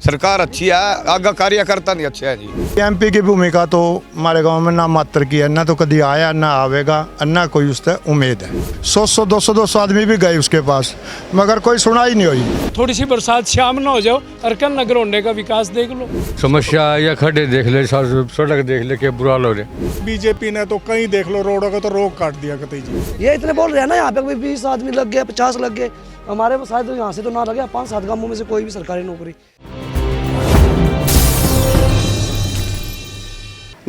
सरकार अच्छी है, आगे कार्यकर्ता नहीं अच्छे है जी। एमपी की भूमिका तो हमारे गांव में ना मात्र की है, ना तो कभी आया ना आवेगा, ना कोई उससे उम्मीद है। 100 200 आदमी भी गए उसके पास, मगर कोई सुनाई नहीं हुई। थोड़ी सी बरसात शाम ना हो जाओ, अर्कन नगर होने का विकास देख लो। समस्या या खड्डे देख ले, सड़क देख ले, के बुरा लो रहे। बीजेपी ने तो कहीं देख लो रोडों का तो रोक काट दिया कतई जी। ये इतने बोल रहे हैं ना, यहाँ पे 20 आदमी लग गए, 50 लग गए, हमारे वो शायद यहाँ से तो ना लगे 5-7 गांवों में से कोई भी सरकारी नौकरी।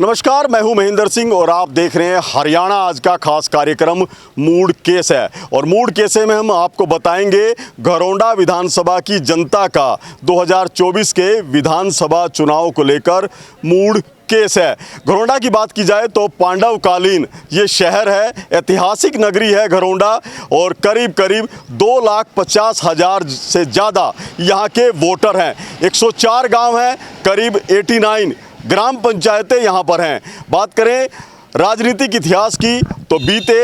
नमस्कार, मैं हूं महेंद्र सिंह और आप देख रहे हैं हरियाणा आज का खास कार्यक्रम मूड केस है। और मूड केसे में हम आपको बताएंगे घरौंडा विधानसभा की जनता का 2024 के विधानसभा चुनाव को लेकर मूड केस है। घरौंडा की बात की जाए तो पांडवकालीन ये शहर है, ऐतिहासिक नगरी है घरौंडा, और करीब करीब 2,50,000 से ज़्यादा यहाँ के वोटर हैं। 104 गांव हैं, करीब 89 ग्राम पंचायतें यहाँ पर हैं। बात करें राजनीतिक इतिहास की तो बीते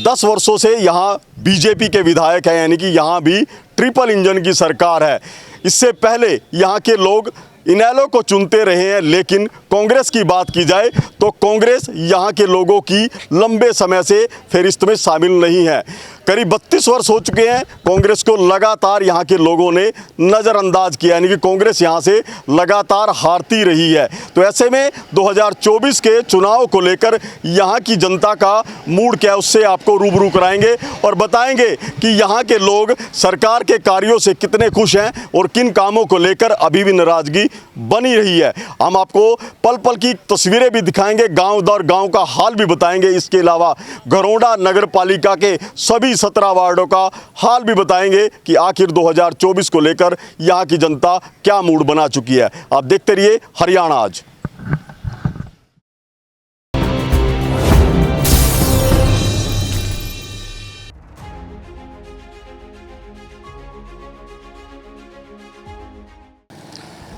10 वर्षों से यहाँ बीजेपी के विधायक हैं, यानी कि यहाँ भी ट्रिपल इंजन की सरकार है। इससे पहले यहाँ के लोग इनेलो को चुनते रहे हैं, लेकिन कांग्रेस की बात की जाए तो कांग्रेस यहाँ के लोगों की लंबे समय से फहरिस्त में शामिल नहीं है। करीब 32 वर्ष हो चुके हैं कांग्रेस को लगातार यहाँ के लोगों ने नज़रअंदाज किया, यानी कि कांग्रेस यहाँ से लगातार हारती रही है। तो ऐसे में 2024 के चुनाव को लेकर यहाँ की जनता का मूड क्या है, उससे आपको रूबरू कराएंगे और बताएंगे कि यहाँ के लोग सरकार के कार्यों से कितने खुश हैं और किन कामों को लेकर अभी भी नाराजगी बनी रही है। हम आपको पल पल की तस्वीरें भी दिखाएंगे, गांव दर गांव का हाल भी बताएंगे। इसके अलावा घरौंडा नगर पालिका के सभी 17 वार्डों का हाल भी बताएंगे कि आखिर 2024 को लेकर यहाँ की जनता क्या मूड बना चुकी है। आप देखते रहिए हरियाणा आज।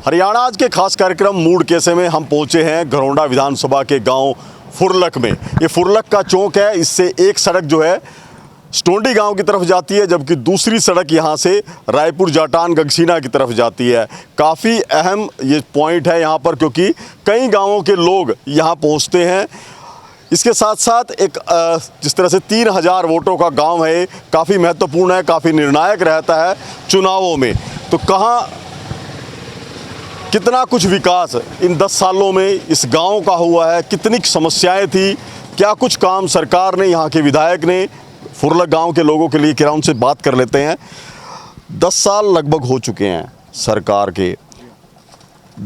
हरियाणा आज के खास कार्यक्रम मूड केसे में हम पहुंचे हैं घरौंडा विधानसभा के गांव फुरलक में। ये फुरलक का चौक है, इससे एक सड़क जो है स्टोंडी गांव की तरफ जाती है, जबकि दूसरी सड़क यहां से रायपुर जाटान गगसीना की तरफ जाती है। काफ़ी अहम ये पॉइंट है यहाँ पर, क्योंकि कई गांवों के लोग यहाँ पहुँचते हैं। इसके साथ साथ एक जिस तरह से 3,000 वोटों का गाँव है, काफ़ी महत्वपूर्ण है, काफ़ी निर्णायक रहता है चुनावों में। तो कहाँ कितना कुछ विकास इन 10 सालों में इस गांव का हुआ है, कितनी समस्याएं थी, क्या कुछ काम सरकार ने, यहाँ के विधायक ने फुरलक गांव के लोगों के लिए किया, उनसे बात कर लेते हैं। 10 साल लगभग हो चुके हैं सरकार के।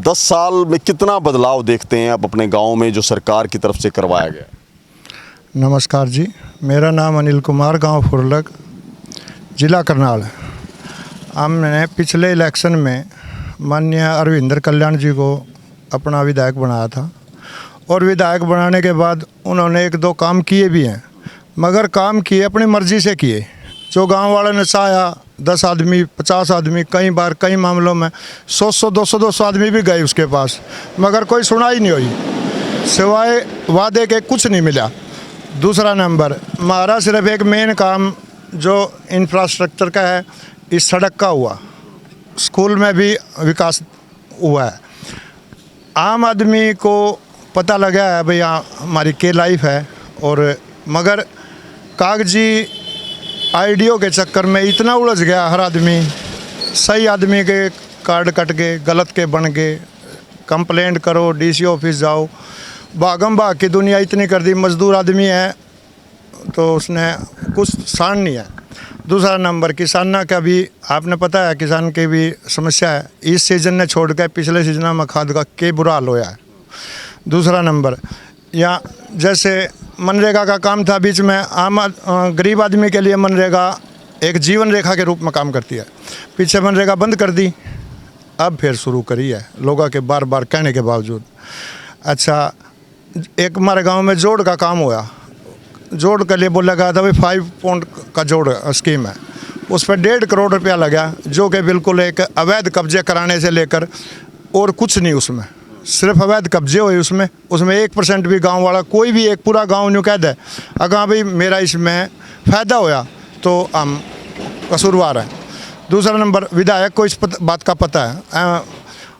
10 साल में कितना बदलाव देखते हैं आप अपने गांव में जो सरकार की तरफ से करवाया गया? नमस्कार जी, मेरा नाम अनिल कुमार, गांव फुरलक, जिला करनाल। हमने पिछले इलेक्शन में माननीय अरविंदर कल्याण जी को अपना विधायक बनाया था, और विधायक बनाने के बाद उन्होंने 1-2 काम किए भी हैं, मगर काम किए अपनी मर्ज़ी से किए। जो गांव वालों ने चाहा 10 आदमी 50 आदमी, कई बार कई मामलों में 100 200 आदमी भी गए उसके पास, मगर कोई सुनाई नहीं हुई, सिवाय वादे के कुछ नहीं मिला। दूसरा नंबर, हमारा सिर्फ एक मेन काम जो इंफ्रास्ट्रक्चर का है, इस सड़क का हुआ, स्कूल में भी विकास हुआ है। आम आदमी को पता लगा है भाई हमारी क्या लाइफ है, और मगर कागजी आईडियो के चक्कर में इतना उलझ गया हर आदमी। सही आदमी के कार्ड कट गए, गलत के बन गए, कंप्लेंट करो, डीसी ऑफिस जाओ, भागम भाग की दुनिया इतनी कर दी। मजदूर आदमी है तो उसने कुछ शान नहीं है। दूसरा नंबर, किसाना का भी आपने पता है, किसान की भी समस्या है। इस सीज़न ने छोड़ कर पिछले सीजन में खाद का के बुरा हाल होया है। दूसरा नंबर, या जैसे मनरेगा का काम था बीच में, गरीब आदमी के लिए मनरेगा एक जीवन रेखा के रूप में काम करती है। पीछे मनरेगा बंद कर दी, अब फिर शुरू करी है लोगों के बार बार कहने के बावजूद। अच्छा, एक हमारे गांव में जोड़ का काम हुआ, जोड़ के लिए बोला गया था भाई 5 पॉइंट का जोड़ स्कीम है, उस पर 1.5 करोड़ रुपया लगा, जो कि बिल्कुल एक अवैध कब्जे कराने से लेकर और कुछ नहीं, उसमें सिर्फ अवैध कब्जे हुए। उसमें 1% भी गांव वाला कोई भी एक पूरा गांव न्यू कह दे अगर भाई मेरा इसमें फ़ायदा होया तो हम कसूरवार हैं। दूसरा नंबर, विधायक को इस बात का पता है,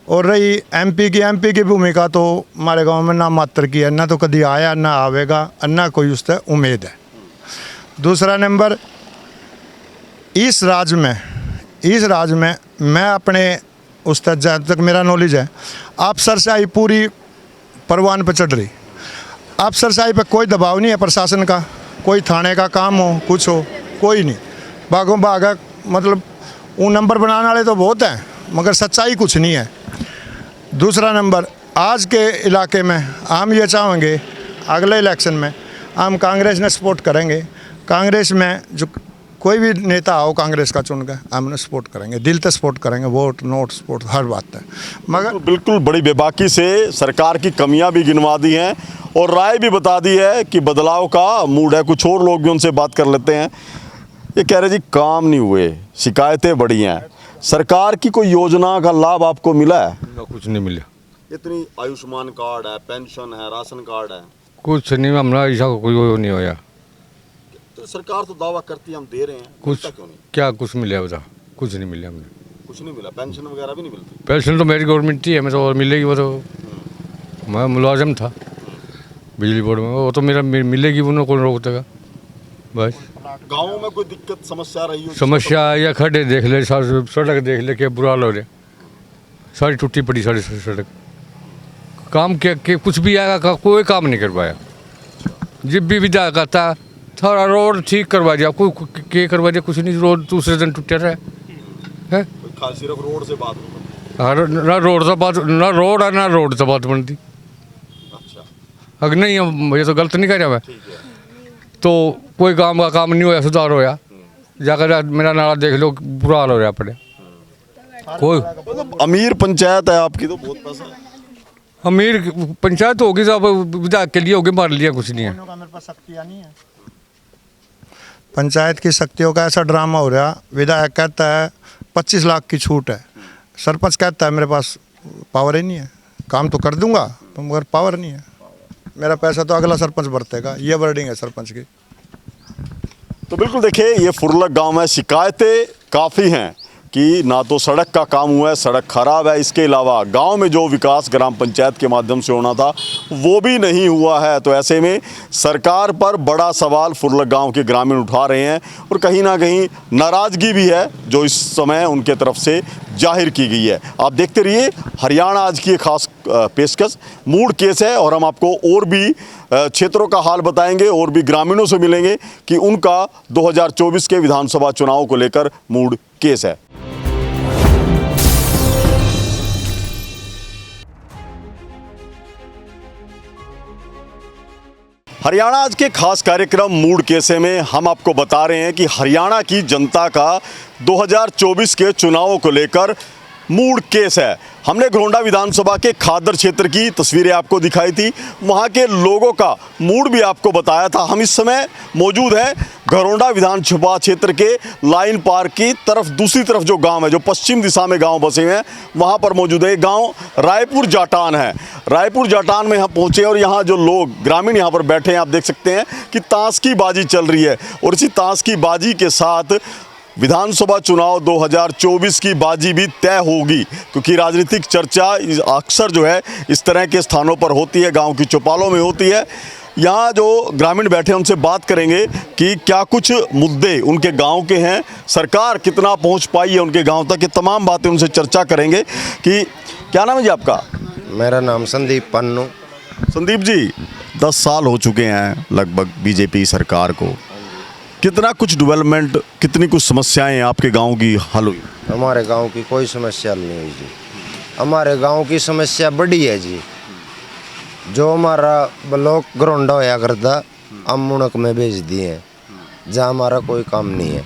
और रही एमपी की भूमिका तो हमारे गांव में ना मात्र की है, ना तो कभी आया ना आवेगा, ना कोई उससे उम्मीद है। दूसरा नंबर, इस राज्य में मैं अपने उस तक जहाँ तक मेरा नॉलेज है, अफसरशाही पूरी परवान पर चढ़ रही। अफसरशाही पर कोई दबाव नहीं है प्रशासन का, कोई थाने का काम हो कुछ हो, कोई नहीं। भागों भागा मतलब वो नंबर बनाने वाले तो बहुत हैं मगर सच्चाई कुछ नहीं है। दूसरा नंबर, आज के इलाके में हम ये चाहेंगे अगले इलेक्शन में हम कांग्रेस ने सपोर्ट करेंगे। कांग्रेस में जो कोई भी नेता आओ कांग्रेस का चुन कर हमने सपोर्ट करेंगे, दिल से सपोर्ट करेंगे, वोट नोट सपोर्ट हर बात है। मगर तो बिल्कुल बड़ी बेबाकी से सरकार की कमियां भी गिनवा दी हैं और राय भी बता दी है कि बदलाव का मूड है। कुछ और लोग भी उनसे बात कर लेते हैं। ये कह रहे जी काम नहीं हुए, शिकायतें बढ़ी हैं, सरकार की कोई योजना का लाभ आपको मिला है? ना, कुछ नहीं मिला। इतनी आयुष्मान कार्ड है, पेंशन है, राशन कार्ड है, कुछ नहीं, हमारा ऐसा कोई वो नहीं होया। तो सरकार तो दावा करती है हम दे रहे हैं, कुछ मिलता क्यों नहीं? क्या कुछ मिला बता? कुछ नहीं मिला हमने। कुछ नहीं मिला, पेंशन वगैरह भी नहीं मिलती। पेंशन तो मेरी गवर्नमेंट ही है, मैं तो और मिलेगी वो तो। मैं मुलाजिम था बिजली बोर्ड में, वो तो मेरा मिलेगी, उन्होंने कौन रोक देगा। बस गाँव में कोई दिक्कत समस्या रही हो? समस्या या खड्डे देख ले, सड़क देख ले, क्या बुरा हाल हो रहा, सारी टूटी पड़ी सारी सड़क। काम के कुछ भी आएगा, कोई काम नहीं कर पाया। जब भी विदा करता थोड़ा रोड ठीक करवा दिया, कोई करवा दिया, कुछ नहीं, रोड दूसरे दिन टूटे रहे है। सिर्फ रोड से बात होती। हाँ, ना रोड से बात, ना रोड है ना रोड से बात बनती। अच्छा, अगर नहीं, ये तो गलत नहीं कह रहा मैं, तो कोई काम का काम नहीं होया, सुधार होया। जाकर मेरा नाला देख लो, बुरा हाल हो रहा पड़े। कोई मतलब अमीर पंचायत है आपकी, तो बहुत पैसा है। अमीर पंचायत होगी तो अब विधायक के लिए होगी, मार लिया कुछ नहीं है। पंचायत की शक्तियों का ऐसा ड्रामा हो रहा, विधायक कहता है 25 लाख की छूट है, सरपंच कहता है मेरे पास पावर ही नहीं है, काम तो कर दूंगा तो मगर पावर नहीं है, मेरा पैसा तो अगला सरपंच बरतेगा, ये वर्डिंग है सरपंच की। तो बिल्कुल देखिए, ये फुरलक गांव में शिकायतें काफ़ी हैं कि ना तो सड़क का काम हुआ है, सड़क खराब है, इसके अलावा गांव में जो विकास ग्राम पंचायत के माध्यम से होना था वो भी नहीं हुआ है। तो ऐसे में सरकार पर बड़ा सवाल फुरलक गांव के ग्रामीण उठा रहे हैं और कहीं ना कहीं नाराज़गी भी है जो इस समय उनके तरफ से जाहिर की गई है। आप देखते रहिए, हरियाणा आज की एक खास पेशकश मूड केस है और हम आपको और भी क्षेत्रों का हाल बताएंगे और भी ग्रामीणों से मिलेंगे कि उनका 2024 के विधानसभा चुनाव को लेकर मूड केस है। हरियाणा आज के खास कार्यक्रम मूड केसे में हम आपको बता रहे हैं कि हरियाणा की जनता का 2024 के चुनावों को लेकर मूड केस है। हमने घरोंडा विधानसभा के खादर क्षेत्र की तस्वीरें आपको दिखाई थी, वहां के लोगों का मूड भी आपको बताया था। हम इस समय मौजूद हैं घरोंडा विधानसभा क्षेत्र के लाइन पार की तरफ, दूसरी तरफ जो गांव है, जो पश्चिम दिशा में गांव बसे हुए हैं, वहां पर मौजूद है। गांव रायपुर जाटान है। रायपुर जाटान में हम पहुंचे और यहाँ जो लोग ग्रामीण यहाँ पर बैठे हैं, आप देख सकते हैं कि ताश की बाजी चल रही है और इसी ताश की बाजी के साथ विधानसभा चुनाव 2024 की बाजी भी तय होगी, क्योंकि राजनीतिक चर्चा अक्सर जो है इस तरह के स्थानों पर होती है, गांव की चौपालों में होती है। यहाँ जो ग्रामीण बैठे हैं उनसे बात करेंगे कि क्या कुछ मुद्दे उनके गांव के हैं, सरकार कितना पहुँच पाई है उनके गांव तक, ये तमाम बातें उनसे चर्चा करेंगे। कि क्या नाम है जी आपका? मेरा नाम संदीप पन्नू। संदीप जी, 10 साल हो चुके हैं लगभग बीजेपी सरकार को, कितना कुछ डेवलपमेंट, कितनी कुछ समस्याएं आपके गांव की हल हुई? हमारे गांव की कोई समस्या नहीं हुई जी। हमारे गांव की समस्या बड़ी है जी। जो हमारा ब्लॉक घरोंडा होया करता, हम मुनक में भेज दिए हैं, जहाँ हमारा कोई काम नहीं है।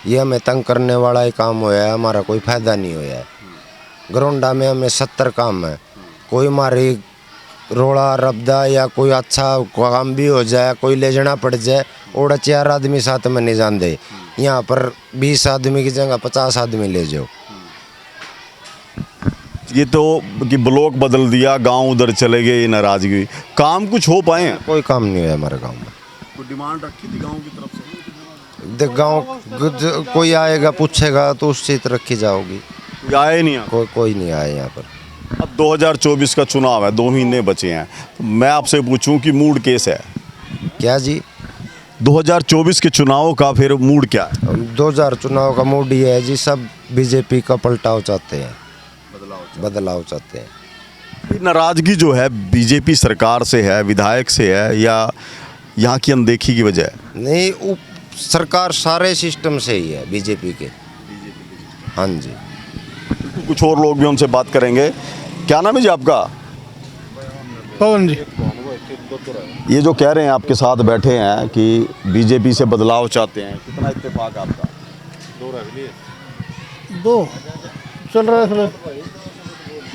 ये हमें तंग करने वाला ही काम होया है, हमारा कोई फायदा नहीं होया है। घरोंडा में हमें 70 काम है, कोई हमारी रोड़ा रबदा या कोई अच्छा काम भी हो जाए, कोई ले जाना पड़ जाए, और 4 आदमी साथ में नहीं जानते। यहाँ पर 20 आदमी की जगह 50 आदमी ले जाओ। ये तो कि ब्लॉक बदल दिया, गांव उधर चले गए, नाराजगी, काम कुछ हो पाए हैं? कोई काम नहीं हुआ हमारे गांव में। कोई डिमांड रखी थी गांव की तरफ से? देख, गांव कोई आएगा पूछेगा तो उस चीज रखी जाओगी। ये आए नहीं यहाँ। कोई नहीं आया यहाँ पर। अब 2024 का चुनाव है, 2 महीने बचे हैं, तो मैं आपसे पूछूं कि मूड कैसा है क्या जी? 2024 के चुनाव का फिर मूड क्या है? 2000 चुनाव का मूड ये है जी, सब बीजेपी का पलटाव चाहते हैं, बदलाव चाहते हैं। नाराजगी जो है बीजेपी सरकार से है, विधायक से है, या यहाँ की अनदेखी की वजह है? नहीं, सरकार सारे सिस्टम से ही है बीजेपी के। हाँ जी। कुछ और लोग भी उनसे बात करेंगे। क्या नाम है जी आपका? पवन जी। ये जो कह रहे हैं आपके साथ बैठे हैं कि बीजेपी से बदलाव चाहते हैं, कितना इत्तेफाक आपका? दो चल रहा है,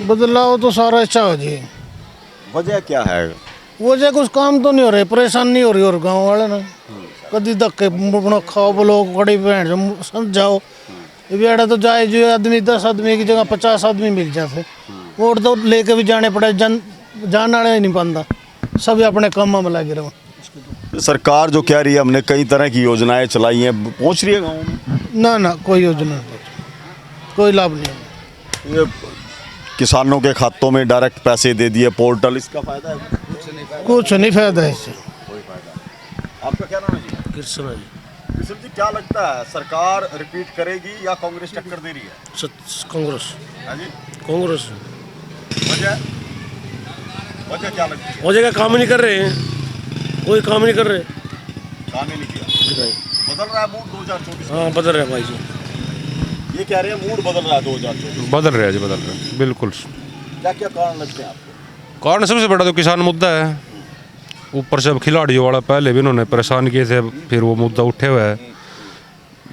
बदलाव तो सारा अच्छा हो जी। वजह क्या है? वजह कुछ काम तो नहीं हो रहे, परेशान नहीं हो रही और गांव वाले ना कभी धक्के अपना खाओ बोलो बड़ी भैंस समझाओ। बेड़ा तो जाए जो आदमी 10 आदमी की जगह 50 आदमी मिल जाते, वोट तो लेके भी जाने पड़े, जान वाले नहीं पाता, सब अपने काम में लगे रहो। सरकार जो कह रही है हमने कई तरह की योजनाएं चलाई हैं, पहुंच रही है गाँव में? ना कोई योजना नहीं, कोई लाभ नहीं। ये किसानों के खातों में डायरेक्ट पैसे दे दिए, पोर्टल, इसका फायदा है? कुछ नहीं फायदा है इससे। आपका क्या नाम है जी? कृष्ण जी, क्या लगता है सरकार रिपीट करेगी या कांग्रेस टक्कर दे रही है? कांग्रेस। हाँ जी। कांग्रेस वजह क्या लगती है? वजह का काम नहीं कर रहे हैं, कोई काम नहीं कर रहे, काम ही नहीं किया। बदल रहा है मूड 2024? हाँ बदल रहा है भाई जी। ये कह रहे हैं मूड बदल रहा है 2024। बदल रहा है जी, बदल रहा है बिल्कुल। क्या क्या कारण लगते हैं आपको? कारण सबसे बड़ा तो किसान मुद्दा है, ऊपर से अब खिलाड़ियों वाला पहले भी उन्होंने परेशान किए थे, फिर वो मुद्दा उठे हुआ है।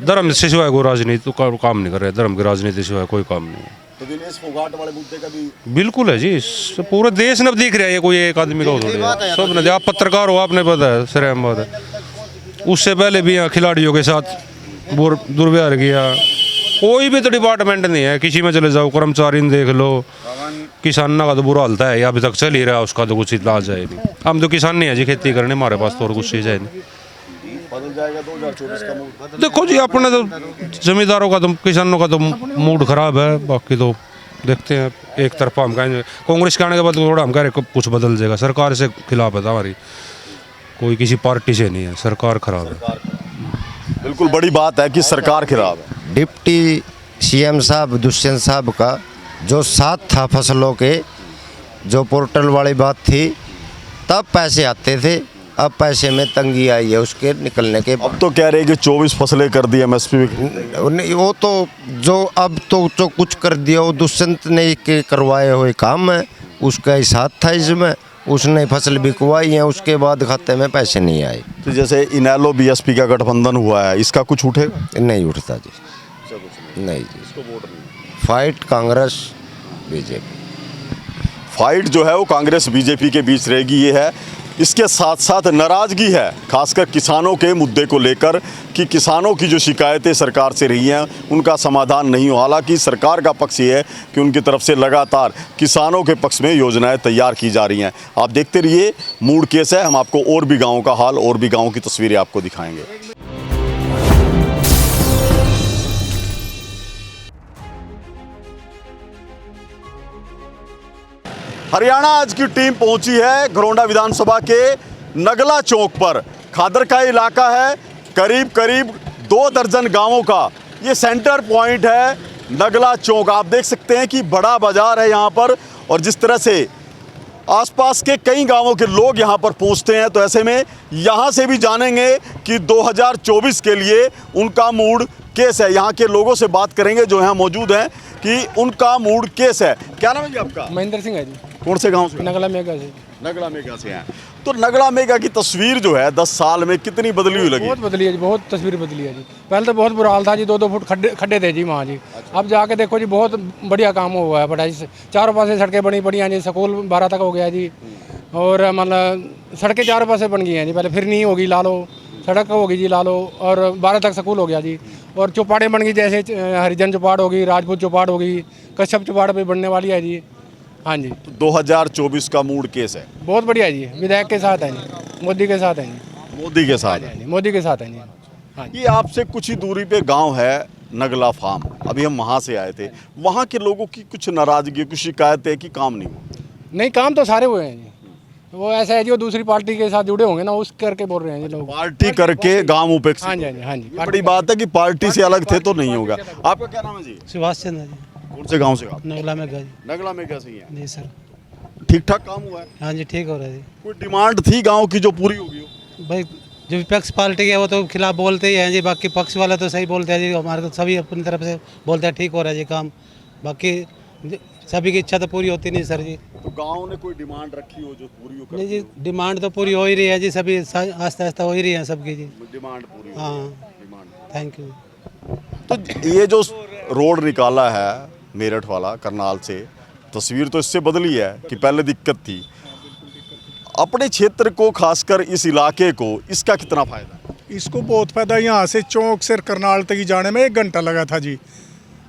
धर्म से सिवाय कोई राजनीति तो काम नहीं कर रहे, धर्म की राजनीति सिवाय कोई काम नहीं है। तो दिनेश फोगाट वाले मुद्दे का भी बिल्कुल है जी, पूरे देश ने दिख रहा है, ये कोई एक आदमी का हो थोड़ी है, सब ने। आप पत्रकार हो, आपने पता है, सरेआम बात है। उससे पहले भी यहाँ खिलाड़ियों के साथ दुर्व्यवहार किया। कोई भी तो डिपार्टमेंट नहीं है, किसी में चले जाओ, कर्मचारी देख लो, किसानों का तो बुरा हालत है, अभी तक चल ही रहा है, उसका तो कुछ इलाज है नहीं। हम तो किसान नहीं है जी, खेती करने, हमारे पास तो और कुछ चीज़ है नहीं। बदल जाएगा 2024 का मूड? देखो जी, अपने तो जमींदारों का तो, किसानों का तो मूड खराब है, बाकी तो देखते हैं। एक तरफा हम कहेंगे कांग्रेस के आने के बाद थोड़ा हम कह रहे कुछ बदल जाएगा। सरकार से खिलाफ है हमारी, कोई किसी पार्टी से नहीं है, सरकार खराब है। बिल्कुल बड़ी बात है कि सरकार खिलाफ है। डिप्टी सीएम साहब दुष्यंत साहब का जो साथ था फसलों के, जो पोर्टल वाली बात थी, तब पैसे आते थे, अब पैसे में तंगी आई है उसके निकलने के। अब तो कह रहे हैं कि 24 फसलें कर दी एमएसपी में। वो तो जो अब तो जो कुछ कर दिया वो दुष्यंत ने के करवाए हुए काम है, उसका ही साथ था इसमें, उसने फसल बिकवाई है, उसके बाद खाते में पैसे नहीं आए। तो जैसे इनेलो बीएसपी का गठबंधन हुआ है, इसका कुछ उठेगा? नहीं उठता जी, नहीं जी। Fight Congress BJP. फाइट जो है वो कांग्रेस बीजेपी के बीच रहेगी, ये है। इसके साथ साथ नाराज़गी है खासकर किसानों के मुद्दे को लेकर कि किसानों की जो शिकायतें सरकार से रही हैं उनका समाधान नहीं हो। हालांकि सरकार का पक्ष ये है कि उनकी तरफ से लगातार किसानों के पक्ष में योजनाएं तैयार की जा रही हैं। आप देखते रहिए, मूड केस है, हम आपको और भी गाँव का हाल और भी गाँव की तस्वीरें आपको दिखाएंगे। हरियाणा आज की टीम पहुंची है घरौंडा विधानसभा के नगला चौक पर। खादर का इलाका है, करीब करीब 2 दर्जन गांवों का ये सेंटर पॉइंट है नगला चौक। आप देख सकते हैं कि बड़ा बाजार है यहाँ पर, और जिस तरह से आसपास के कई गांवों के लोग यहाँ पर पहुँचते हैं, तो ऐसे में यहाँ से भी जानेंगे कि 2024 के लिए उनका मूड केस है। यहाँ के लोगों से बात करेंगे जो यहाँ मौजूद हैं कि उनका मूड केस है। क्या नाम है जी आपका? महेंद्र सिंह है जी, कौन से गांव से? नगला मेगा से। नगला मेगा से हैं। तो नगला मेगा की तस्वीर जो है 10 साल में कितनी बदली हुई लगी? बहुत बदली है जी, बहुत तस्वीर बदली है जी। पहले तो बहुत बुरा हाल था जी, 2-2 फुट खड्डे थे जी वहाँ जी। अब जाके देखो जी, बहुत बढ़िया काम हुआ है, बढ़ाई से चारों पासे सड़कें बनी बढ़िया जी, स्कूल 12 तक हो गया जी, और मतलब सड़कें चारों पासे बन गई हैं जी। पहले फिर नहीं होगी लालो, सड़क होगी जी लालो, और 12 तक स्कूल हो गया जी, और चौपाड़ें बन गई, जैसे हरिजन चौपाड़ होगी, राजपूत चौपाड़ होगी, कश्यप चौपाड़ भी बनने वाली है जी। हाँ जी, तो 2024 का मूड केस है बहुत बढ़िया है जी, विधायक के साथ है जी, मोदी के साथ है जी, मोदी के साथ है। मोदी के साथ है जी। हाँ जी, ये आपसे कुछ ही दूरी पे गांव है नगला फार्म, अभी हम वहाँ से आए थे। वहाँ के लोगों की कुछ नाराजगी, कुछ शिकायत है कि काम नहीं हुआ। नहीं, काम तो सारे हुए हैं जी। वो ऐसा है जी, वो दूसरी पार्टी के साथ जुड़े होंगे ना, उस करके बोल रहे हैं जी लोग। पार्टी करके गांव उपेक्षित। हाँ जी, हाँ जी, हाँ जी। ये बड़ी बात है कि पार्टी से अलग थे तो नहीं होगा। आपका क्या नाम है जी? सुभाष चंद्र जी, कौन से गांव से आप? नगला में गए नगला में कैसे हैं? जी सर। ठीक ठाक काम हुआ है? हाँ जी, ठीक हो रहा है जी। कोई डिमांड थी गांव की जो पूरी होगी हो? भाई जो विपक्ष पार्टी है वो तो खिलाफ बोलते ही हैं जी, बाकी पक्ष वाले तो सही बोलते हैं जी। हमारे को सभी अपनी तरफ से बोलते हैं ठीक हो रहा है जी काम, बाकी सभी की इच्छा तो पूरी होती नहीं सर जी। तो गांव ने कोई डिमांड रखी हो जो पूरी हो? नहीं जी, डिमांड तो पूरी हो ही रही है जी, सभी आस्ते आस्ते हो ही रही है सबकी जी। डिमांड पूरी हो। हाँ, डिमांड। Thank you. तो ये जो रोड निकाला है मेरठ वाला करनाल से, तस्वीर तो इससे बदली है कि पहले दिक्कत थी। अपने क्षेत्र को, खासकर इस इलाके को, इसका कितना फायदा है? इसको बहुत फायदा। यहाँ से चौक से करनाल तक ही जाने में 1 घंटा लगा था जी,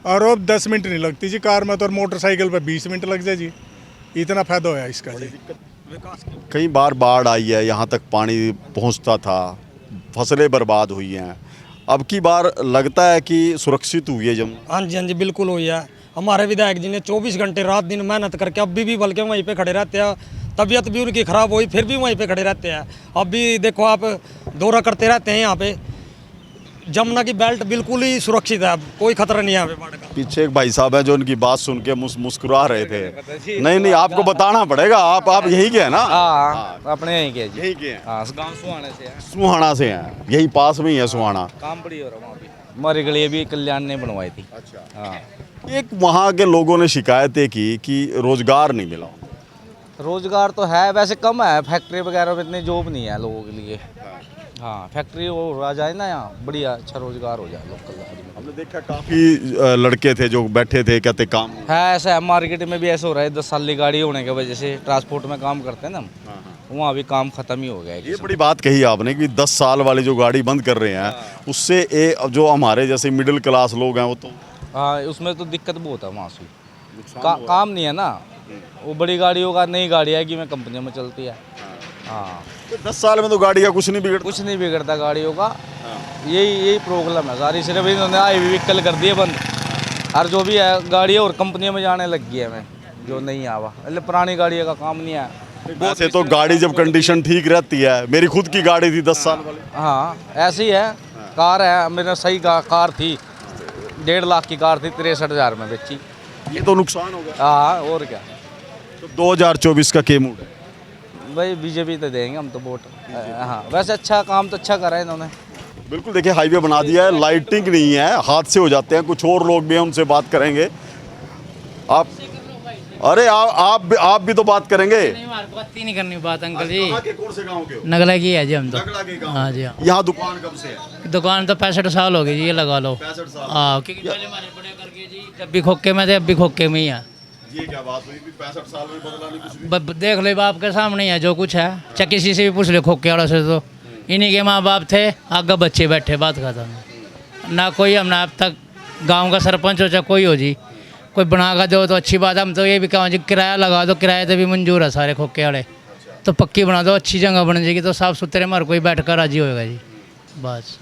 और अब 10 मिनट नहीं लगती जी कार में, तो और मोटरसाइकिल पे 20 मिनट लग जाए जी। इतना फायदा होया इसका जी। कई बार बाढ़ आई है, यहाँ तक पानी पहुँचता था, फसलें बर्बाद हुई हैं। अब की बार लगता है कि सुरक्षित हुई है जमुना? हाँ जी, हाँ जी, बिल्कुल हुई है। हमारे विधायक जी ने 24 घंटे रात दिन मेहनत करके अभी भी बल्कि वहीं पे खड़े रहते हैं। तबीयत भी उनकी ख़राब हुई फिर भी वहीं पे खड़े रहते हैं। अब भी देखो आप दौरा करते रहते हैं यहाँ पे। जमुना की बेल्ट बिल्कुल ही सुरक्षित है, अब कोई खतरा नहीं है यहाँ पे बाढ़ का। पीछे एक भाई साहब है जो उनकी बात सुन के मुस्कुरा रहे थे। नहीं, आपको बताना पड़ेगा, आप यही के हैं ना? हाँ, अपने यहीं के जी। यही के हैं? हाँ, गाँव सुहाने से है। सुहाना से हैं, यही पास में ही है सुहाना। काम बड़ी हो रहा है वहाँ भी। हमारी गली भी कल्याण ने बनवाई थी। अच्छा। हाँ, एक वहाँ के लोगों ने शिकायतें की कि रोजगार नहीं मिला। रोजगार तो है, वैसे कम है। फैक्ट्री वगैरह में इतनी जॉब नहीं है लोगों के लिए। हाँ, फैक्ट्री वो आ जाए ना यहाँ, बढ़िया अच्छा रोजगार हो जाए लोकल आदमी। हमने देखा काफ़ी लड़के थे जो बैठे थे, कहते काम है ऐसा है। मार्केट में भी ऐसा हो रहा है, 10 साल की गाड़ी होने की वजह से ट्रांसपोर्ट में काम करते हैं ना, वहाँ भी काम खत्म ही हो गया है। ये बड़ी बात कही आपने कि 10 साल वाली जो गाड़ी बंद कर रहे हैं, उससे जो हमारे जैसे मिडिल क्लास लोग हैं वो तो, हाँ, उसमें तो दिक्कत बहुत है वहाँ से। काम नहीं है ना, वो बड़ी गाड़ी होगा, नई गाड़ी आएगी में कंपनियों में चलती है। हाँ, 10 साल में तो गाड़ी का कुछ नहीं बिगड़ता गाड़ियों का। यही प्रॉब्लम है सारी। सिर्फ इन्होंने आई व्हीकल कर दिए बंद, और जो भी है गाड़ी और कंपनियों में जाने लग गई है। मैं जो नहीं आवा, मतलब पुरानी गाड़ियों का काम नहीं है। वैसे तो गाड़ी जब कंडीशन ठीक रहती है, मेरी खुद की गाड़ी थी 10 साल वाली। हाँ, ऐसी है। कार है मेरा, सही कार थी, 1.5 लाख की कार थी, 63,000 में बेची। ये तो नुकसान होगा। हाँ, और क्या। तो 2024 का क्या मूड है? भाई बीजेपी तो देंगे हम तो वोट। हाँ, वैसे अच्छा काम तो अच्छा करा है इन्होंने। बिल्कुल, देखिए हाईवे बना दिया है, लाइटिंग नहीं है, हादसे हो जाते हैं। कुछ और लोग भी हैं, उनसे बात करेंगे। आप, अरे आप भी तो बात करेंगे। नहीं, हमारे को बात नहीं करनी बात अंकल जी। कहाँ के, कौन से गांव के हो? नगला की है जी हम तो। नगला के गांव। हाँ जी, हाँ। यहाँ दुकान कब से है? दुकान तो 65 साल हो गई जी, ये लगा लो। 65 साल। हाँ, क्योंकि पहले हमारे बड़े करके जी जब भी खोखे में थे, अब भी खोखे में ही है। ये क्या बात हुई? 65 साल में बदला नहीं कुछ भी? देख लो बाप के सामने ही है जो कुछ है। चाहे किसी से भी पूछ ले खोखे वाला से, तो इन्हीं के माँ बाप थे, आगे बच्चे बैठे, बात खत्म। ना कोई हमने अब तक गांव का सरपंच हो, चाहे कोई हो जी, कोई बना कर दो तो अच्छी बात है। हम तो ये भी कहें जी किराया लगा दो, किराए तो भी मंजूर है सारे खोखे वाले। तो पक्की बना दो, अच्छी जगह बन जाएगी, तो साफ़ सुथरे हमारे कोई बैठ कर राजी होएगा जी। बस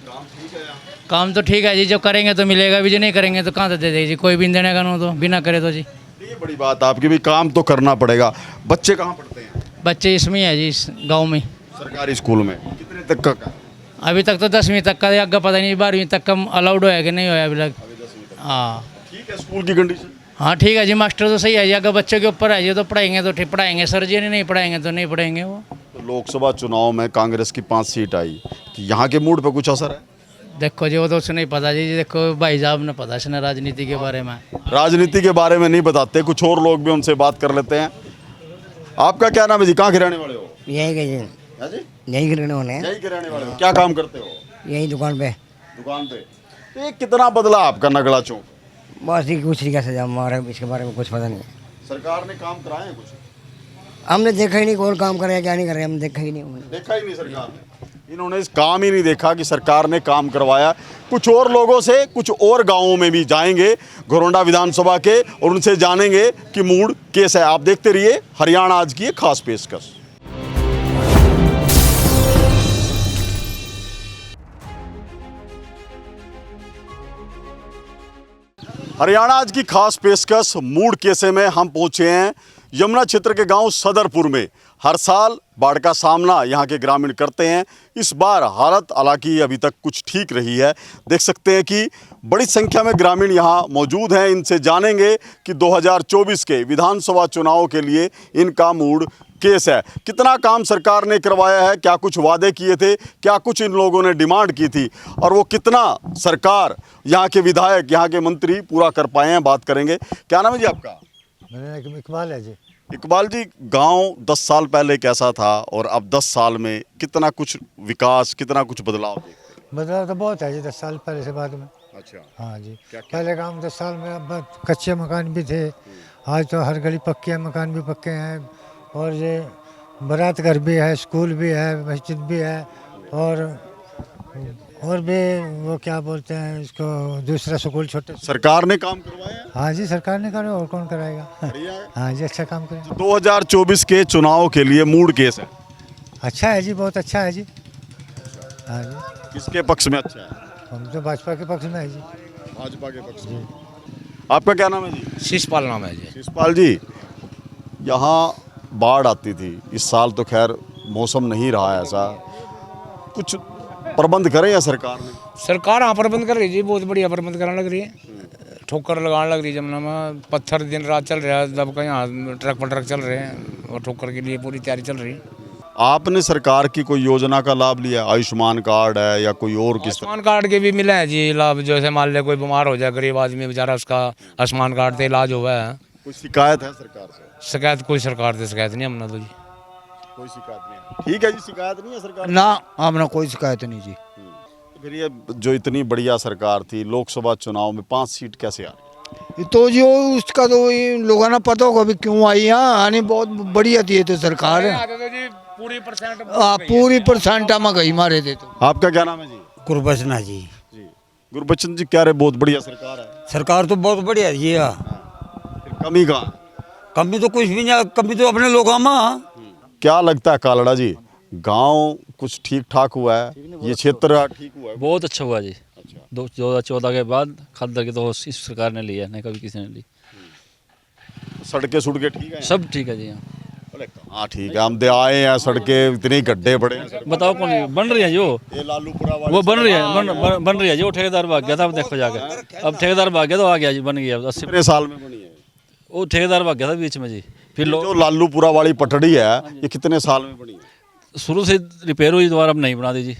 काम तो ठीक है जी, जो करेंगे तो मिलेगा भी, जो नहीं करेंगे तो कहाँ से दे देगी जी, कोई भी देने का नहीं तो बिना करे तो जी। ये बड़ी बात आपकी भी, काम तो करना पड़ेगा। बच्चे कहाँ पढ़ते हैं? बच्चे इसमें है जी, इस गाँव में सरकारी स्कूल में। कितने तक का? अभी तक तो 10वीं तक का, आगे पता नहीं 12वीं तक का अलाउड होया कि नहीं होया अभी तक। हाँ, ठीक है स्कूल की कंडीशन। हाँ ठीक है जी, मास्टर तो सही है जी, अगर बच्चों के ऊपर है जी, तो पढ़ाएंगे तो ठीक पढ़ाएंगे सर जी, नहीं पढ़ाएंगे तो नहीं पढ़ेंगे वो। तो लोकसभा चुनाव में कांग्रेस की 5 सीट आई, तो यहाँ के मूड पे कुछ असर है? देखो जी, वो तो उसे नहीं पता जी, देखो भाई साहब ने पता है राजनीति के बारे में। राजनीति के बारे में नहीं बताते, कुछ और लोग भी उनसे बात कर लेते हैं। आपका क्या नाम है जी, कहाँ के रहने वाले हो? यही के जी, यही के रहने वाले हैं। यही के रहने वाले हो, क्या काम करते हो? यही दुकान पे। दुकान पे। तो ये कितना बदला आपका नगला चौक? बस ये कुछ नहीं कह सकते हमारे, इसके बारे में कुछ पता नहीं है। सरकार ने काम कराए हैं कुछ? हमने देखा ही नहीं कौन काम कर रहा है क्या नहीं कर रहे, हमने देखा ही नहीं। देखा ही नहीं सरकार ने, इन्होंने इस काम ही नहीं देखा कि सरकार ने काम करवाया। कुछ और लोगों से, कुछ और गांवों में भी जाएंगे घरौंडा विधानसभा के, और उनसे जानेंगे कि मूड कैसा है। आप देखते रहिए हरियाणा आज की एक खास पेशकश। हरियाणा आज की खास पेशकश मूड केसे में हम पहुंचे हैं यमुना क्षेत्र के गांव सदरपुर में। हर साल बाढ़ का सामना यहां के ग्रामीण करते हैं। इस बार हालत हालांकि अभी तक कुछ ठीक रही है। देख सकते हैं कि बड़ी संख्या में ग्रामीण यहां मौजूद हैं। इनसे जानेंगे कि 2024 के विधानसभा चुनाव के लिए इनका मूड केस है। कितना काम सरकार ने करवाया है, क्या कुछ वादे किए थे, क्या कुछ इन लोगों ने डिमांड की थी और वो कितना सरकार, यहाँ के विधायक, यहाँ के मंत्री पूरा कर पाए हैं, बात करेंगे। क्या नाम है जी आपका? मेरा नाम इकबाल है जी। इकबाल जी, गांव 10 साल पहले कैसा था और अब 10 साल में कितना कुछ विकास, कितना कुछ बदलाव देखते हैं? बदलाव तो बहुत है जी 10 साल पहले से बाद में। अच्छा। हाँ जी, पहले गांव 10 साल में अब कच्चे मकान भी थे, आज तो हर गली पक्के हैं, मकान भी पक्के हैं और ये बारात घर भी है, स्कूल भी है, मस्जिद भी है और भी वो क्या बोलते हैं इसको, दूसरा स्कूल छोटे। सरकार ने काम करवाया? हाँ जी, सरकार ने करा और कौन कराएगा। हाँ जी, अच्छा काम करें। 2024 के चुनाव के लिए मूड केस है? अच्छा है जी, बहुत अच्छा है जी। हाँ जी। किसके पक्ष में अच्छा है? हम तो भाजपा के पक्ष में है जी। भाजपा के पक्ष में। आपका क्या नाम है जी? शिषपाल नाम है जी। शिषपाल जी, यहाँ बाढ़ आती थी, इस साल तो खैर मौसम नहीं रहा ऐसा, कुछ प्रबंध करे या सरकार ने? सरकार हाँ प्रबंध कर रही जी, बहुत बढ़िया प्रबंध कराने लग रही है। ठोकर लगाने लग रही है जमुना में, पत्थर दिन रात चल रहा है, दब का यहाँ ट्रक पर ट्रक चल रहे हैं और ठोकर के लिए पूरी तैयारी चल रही है। आपने सरकार की कोई योजना का लाभ लिया? आयुष्मान कार्ड है या कोई और? किस आयुष्मान कार्ड के भी मिले हैं जी लाभ। जैसे मान ले कोई बीमार हो जाए गरीब आदमी बेचारा, उसका आयुष्मान कार्ड से इलाज हुआ है। कोई शिकायत है सरकार से? शिकायत कोई सरकार से शिकायत नहीं हमने तो जी। कोई शिकायत नहीं? ठीक है जी, शिकायत नहीं है सरकार ना, हमने कोई शिकायत नहीं जी। फिर ये जो इतनी बढ़िया सरकार थी, लोकसभा चुनाव में 5 सीट कैसे आ रही? तो जो उसका तो लोगों ने पता होगा भी क्यों आई। यहाँ आने बहुत बढ़िया थी तो सरकार पूरी परसेंट में गई मारे थे। तो आपका क्या नाम है जी? गुरबचन जी। गुरबचन जी, क्या रे बहुत बढ़िया सरकार है? सरकार तो बहुत बढ़िया है जी। फिर कमी कहाँ? कमी तो कुछ भी नहीं, कमी तो अपने लोगों में। क्या लगता है कालड़ा जी, गांव कुछ ठीक ठाक हुआ है, ये क्षेत्र ठीक हुआ है? बहुत अच्छा हुआ जी। 2014 के बाद खद्दर की तो इस सरकार ने लिया, नहीं कभी किसी ने ली। सड़कें सुड़कें ठीक है? सब ठीक है जी। हाँ ठीक है, हम दे आए हैं, सड़कें इतने गड्ढे पड़े हैं। बताओ कौन बन रही है जो? ये लालूपुरा वो बन रही है, बन रही है जी। वो ठेकेदार भाग गया था, अब देखो जाके। अब ठेकेदार भाग गया तो आ गया जी, बन गया। 80 साल में बनी है वो। ठेकेदार भाग गया था बीच में जी। फिर जो लालूपुरा वाली पटड़ी है, ये कितने साल में बनी है? शुरू से रिपेयर हुई, दोबारा अब नहीं बना दी जी।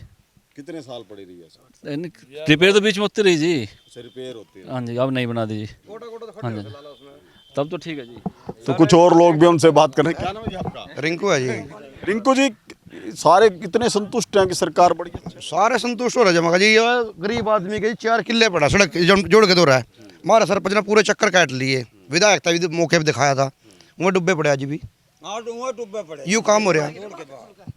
कितने साल पड़ी रही है? रिपेयर तो बीच में होती रही जी। रिपेयर होती है? हाँ जी, अब नहीं बना दी जी। हाँ जी, तब तो ठीक है जी। तो कुछ और लोग भी उनसे बात करें। क्या नाम है जी आपका? रिंकू है जी। रिंकू जी, सारे कितने संतुष्ट हैं कि सरकार बड़ी अच्छी? सारे संतुष्ट हो रहे जमा जी। ये गरीब आदमी के 4 किले पड़ा, सड़क जोड़ के दो रहा है। हमारा सरपंच ने पूरे चक्कर काट लिए, विधायक था भी मौके पे दिखाया था, वो डुब्बे पड़े आज भी। यूँ काम हो रहा है।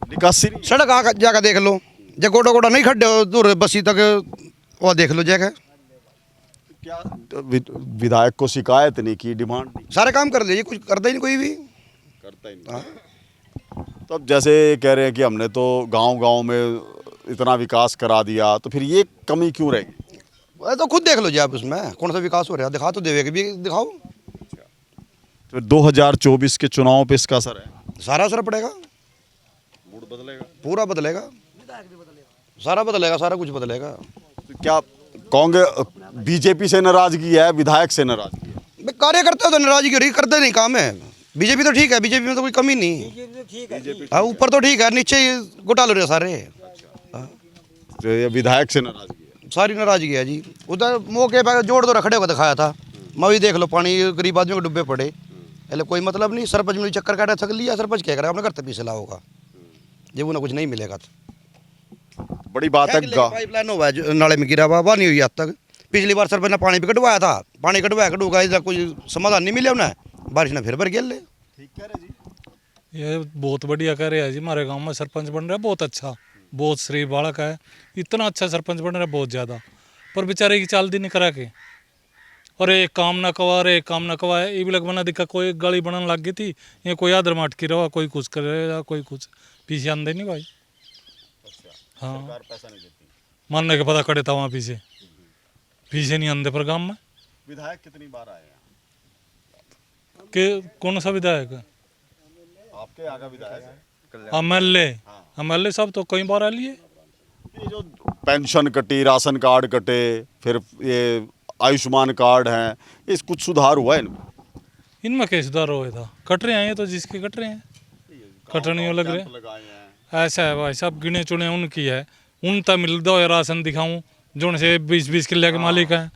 निकासी सड़क आ जाकर देख लो, जब गोटा गोटा नहीं खड्डे दूर बसी तक वो देख लो जाकर। क्या विधायक को शिकायत नहीं की, डिमांड नहीं? सारे काम कर लीजिए, कुछ करता ही नहीं, कोई भी करता ही नहीं। तो अब जैसे कह रहे हैं कि हमने तो गांव-गांव में इतना विकास करा दिया, तो फिर ये कमी क्यों रहेगी? तो खुद देख लो जी आप, उसमें कौन सा विकास हो रहा है, दिखा तो देवे भी दिखाओ। तो 2024 के चुनाव पे इसका असर है? सारा असर पड़ेगा, मूड बदलेगा, पूरा बदलेगा, सारा बदलेगा, सारा कुछ बदलेगा। तो क्या कांग्रेस बीजेपी से नाराजगी है, विधायक से नाराजगी है? कार्यकर्ता तो नाराजगी हो रही, करते नहीं काम है। बीजेपी तो ठीक है, बीजेपी में तो कोई कमी नहीं। हाँ, ऊपर तो ठीक है, नीचे घोटाले हो रहे सारे। तो ये विधायक से नाराजगी है? सारी नाराजगी है जी। उधर मौके पर जोड़ तो रखड़े को दिखाया था, मैं भी देख लो, पानी गरीब आदमियों को डुब्बे पड़े। पहले कोई मतलब नहीं, सरपंच में चक्कर काटा, थक लिया। सरपंच क्या करेगा, अपने घर तक पीछे ला होगा जब उन्हें कुछ नहीं मिलेगा। तो बड़ी बात है, पाइपलाइन हुआ है नाले में गिरा हुआ नहीं हुई आज तक। पिछली बार सरपंच ने पानी भी कटवाया था, पानी कटवाया इसका कोई समाधान नहीं मिले उन्हें, बारिश ने फिर भर गया। ठीक कह रहे जी, ये बहुत बढ़िया कह रहे हैं जी। हमारे गांव में सरपंच बन रहा है, बहुत अच्छा, बहुत शरीफ बालक है, इतना अच्छा सरपंच बन रहा है, बहुत ज़्यादा। पर बेचारे की चाल दी नहीं करा के, और एक काम ना कवा रे, एक काम ना कवा है। ये भी लग बना दिखा, कोई गाड़ी बनने लग गई थी, ये कोई आदर माट की रहा, कोई कुछ करेगा, कोई कुछ पीछे आंदे नहीं भाई। हाँ, मानने के पता कड़े था वहाँ पीछे नहीं आंदे पर गाँव में विधायक कितनी बार आए हैं? कि कौन सा विधायक? आपके यहाँ का विधायक एमएलए सब तो कई बार आ लिए। ये जो पेंशन कटी, राशन कार्ड कटे, फिर ये आयुष्मान कार्ड हैं, इस कुछ सुधार हुआ है इनमें? इनमें क्या सुधार हुआ था? कट रहे हैं ये तो, जिसके कट रहे हैं कटने लग रहे। ऐसा है भाई साहब, गिने चुने उनकी है, उन तक मिल दो राशन दिखाऊं जो से 20-20 किले के मालिक हैं।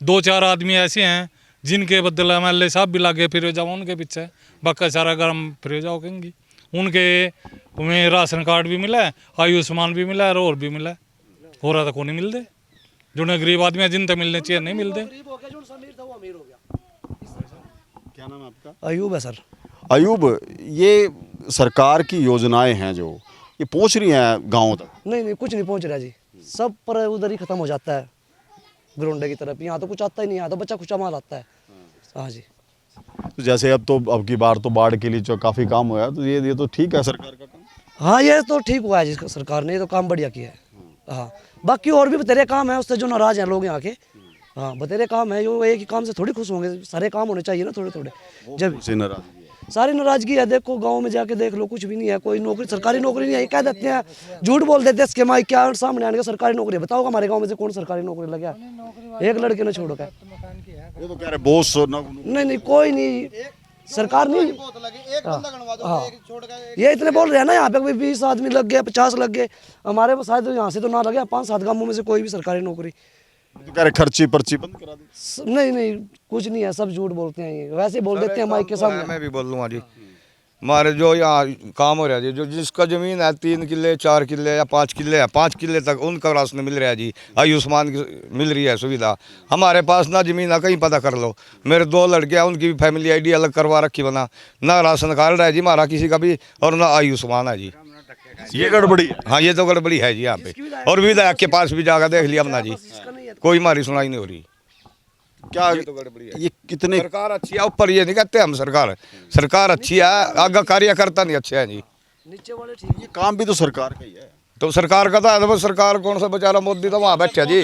2-4 आदमी ऐसे हैं जिनके बदले एमएलए साहब भी लागे फिर जाओ उनके पीछे, बाका सारा गर्म फिर जाओ कहेंगी। उनके उन्हें राशन कार्ड भी मिला है, आयुष्मान भी मिला है और भी मिला है। हो रहा था को नहीं मिलते, जो ने गरीब आदमी है जिन तक मिलने चाहिए नहीं मिलते। क्या नाम है आपका? अयूब है सर। अयूब, ये सरकार की योजनाएं हैं जो ये पहुंच रही हैं गाँव तक? नहीं कुछ नहीं पहुंच रहा जी, सब पर उधर ही खत्म हो जाता है ग्राउंड की तरफ। यहाँ तो कुछ आता ही नहीं, यहाँ तो बच्चा खुचा माल आता है। हाँ जी। तो जैसे अब की बार तो बाढ़ के लिए जो काफ़ी काम हुआ है, तो ये तो ठीक है सरकार का काम। हाँ ये तो ठीक हुआ है जी, सरकार ने ये तो काम बढ़िया किया है। हाँ बाकी और भी बतेरे काम है उससे जो नाराज हैं लोग यहाँ के। हाँ बतेरे काम है, जो एक ही काम से थोड़ी खुश होंगे, सारे काम होने चाहिए ना थोड़े थोड़े। जब सारी नाराजगी है, देखो गांव में जाके देख लो, कुछ भी नहीं है, कोई नौकरी सरकारी नौकरी नहीं है। कह देते हैं, झूठ बोल देते हैं, इसके माई क्या सामने आने का सरकारी नौकरी बताओ हमारे गांव में से कौन सरकारी नौकरी लगा? एक लड़के ने छोड़ कर। ये तो कह रहे बोस नहीं कोई नहीं, सरकार नहीं। हाँ ये इतने बोल रहे हैं ना, यहाँ पे 20 आदमी लग गए, 50 लग गए, हमारे शायद यहाँ से तो ना लगे 5-7 गाँवों में से कोई भी सरकारी नौकरी। तो कह रहे खर्ची पर्ची बंद करा दी। नहीं कुछ नहीं है, सब झूठ बोलते हैं, ये वैसे बोल देते हैं माइक के सामने। मैं भी बोल लूँगा जी, हमारे जो यहाँ काम हो रहा है जी, जो जिसका ज़मीन है 3 किले 4 किले या 5 किले है, 5 किले तक उनका राशन मिल रहा है जी, आयुष्मान की मिल रही है सुविधा। हमारे पास ना ज़मीन है, कहीं पता कर लो। मेरे 2 लड़के हैं, उनकी भी फैमिली आईडी अलग करवा रखी, बना ना राशन कार्ड है जी हमारा किसी का भी, और ना आयुष्मान है जी। ये गड़बड़ी है। हाँ ये तो गड़बड़ी है जी यहाँ पे। और विधायक के पास भी जाकर देख लिया अपना जी, कोई हमारी सुनाई नहीं हो रही। क्या ये तो गड़बड़ी है। ये कितने सरकार अच्छी है, ऊपर ये नहीं कहते हम सरकार अच्छी है, आगे कार्यकर्ता नहीं अच्छे हैं जी। नीचे वाले ठीक। ये काम भी तो सरकार का ही है। तो सरकार का था, तो सरकार कौन सा बेचारा मोदी तो वहाँ बैठे जी,